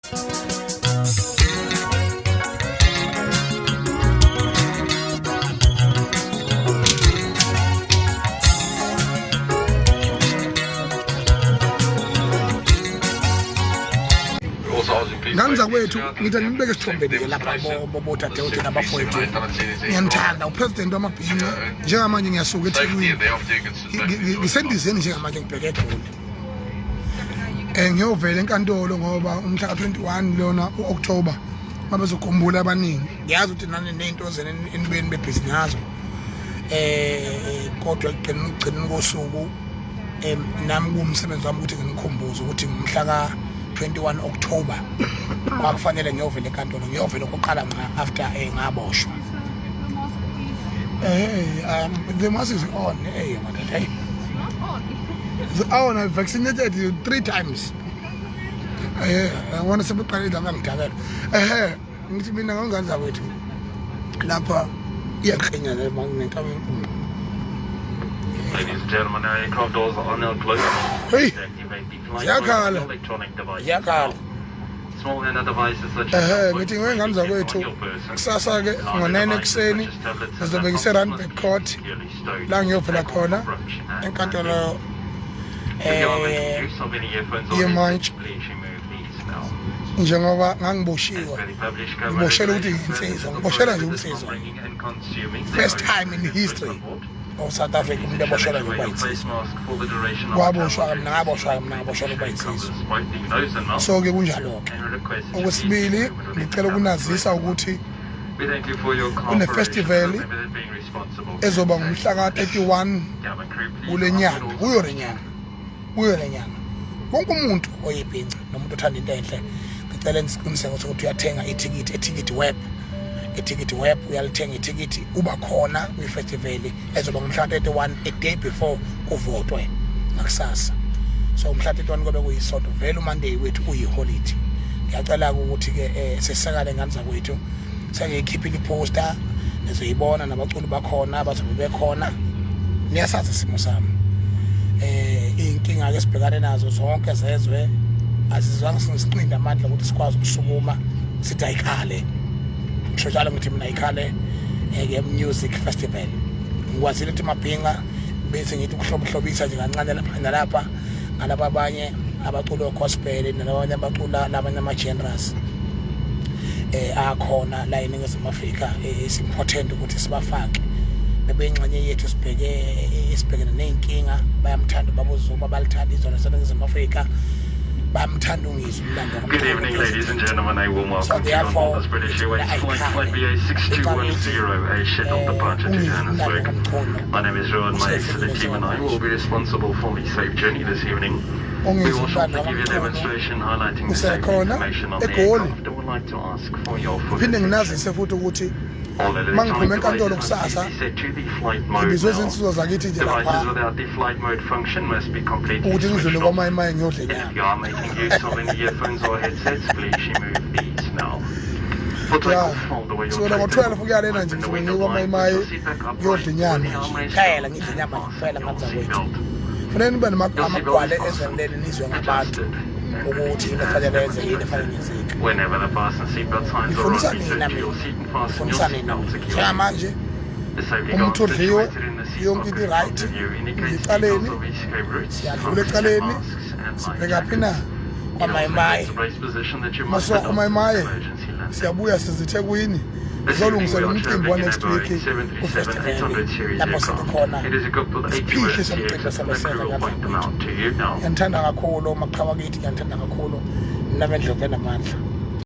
Nganza kwethu ngithi ngibeke isithombeni lapha bothathe nabafowethu ngiyanthanda upresident wamabhinqa njengamanje ngiyasuka eThekwini ngisendizeni njengamanje ngibheke eGoli ngiyovela enkantolo ngoba umhla ka-21 lona uOctober babezokhumbula abaningi ngiyazi ukuthi nani nezinto enibeni bebhizinisi ngazo kodwa ekugcineni kosuku nami kumsebenzi wami ukuthi nginikhumbuze ukuthi ngumhla ka-21 October kwakufanele ngiyovela enkantolo ngiyovela okokuqala after ngaboshwa the mass is on hey I vaccinated 3 times I want to sebeqalile la ngidakela ngithi mina nganganza kwethu lapha iyaqhenya le magnet Ladies and gentlemen, our aircraft doors are now closed. Hey, Seziyakhala. Small hand devices such as ngithi nganganza kwethu kusasa ke ngo9 ekseni sizobe ngise-Randburg Court la ngiyovela khona enkantolo yemantshi njengoba ngangiboshiwe ngiboshela ukuthi nginsizwa ngiboshela nje umsizwa first time in history of South Africa umuntu eboshelwa ukuba insizwa waboshwa ngaboshwa ukuba insizwa so ke kunjalo-ke okwesibili ngicela ukunazisa ukuthi kune-festival ezoba ngumhla ka-31 kule nyanga kuyo le nyanga wonke umuntu oyibhinca nomuntu othanda into enhle ngicela nisiqiniseko sokuthi uyathenga ithikithi web uyalithenga ithikithi uba khona kwi-festival ezoba ngumhla ka-31 a day before kuvotwe ngakusasa so umhla ka-31 kobe kuyisonto vele umonday wethu uyiholiday ngiyacela-ke ukuthi-ke sesisakale nganza kwethu sengiyikhiphile iposter nizoyibona nabaculi bakhona bazobe bekhona niyasazi isimo sami iy'nkinga-ke sibhekane nazo zonke zezwe azizange sinisiqinde amandla ukuthi sikwazi ukusukuma sithi ayikhale ngisho njalo ngithi mina ayikhale music festival ngikwazile ukuthi mabhinqa bese ngithi ukuhlobohlobisa nje kancane lapha nalapha ngalaba abanye abacula gospel nalabanye abacula labanye ama-genres akhona la eNingizimu Afrika is-important ukuthi sibafake bebeyingxenye yethu sibhekene ney'nkinga bayamthanda babuzuba balithanda izona seNingizimu Afrika bayamthanda UNgizwe umlando. Good evening, ladies and gentlemen. I will welcome you on board this British Airways flight BA6210, a scheduled departure to Johannesburg. My name is Rowan. My excellent team and I will be responsible for the safe journey this evening. We will shortly give you a demonstration highlighting the safety information on the aircraft. I would like to ask for your full mangiphuma enkantolo kusasa ngibizwe izinsuku zakithi nje lapha ukuthi ngidlule kwamayimayi ngiyodla inyama sona ngo-12 kuyalena nje ngisuke ngiye kwamayimayi ngiyodla inyama phela ngidla inyama phela nganza kwethu fanele nibe namagwale ezwenileni nizwe ngabantu ukuthi into efanele yenze yini efanele yenzeke ngifundisa nina njengamanje umuntu odliwe yonke into right ngicaleni siyadlula ecaleni sibhekaphi na kwamayimayi masuka kwamayimayi siyabuya sizithekwini sizolungisela umcimbi wa-next week kufestival lapho sikhona isiphihli somcimbi sabasela ngiyandithanda kakhulu umaqhawe kithi ngiyandithanda kakhulu nabendlovu enamandla.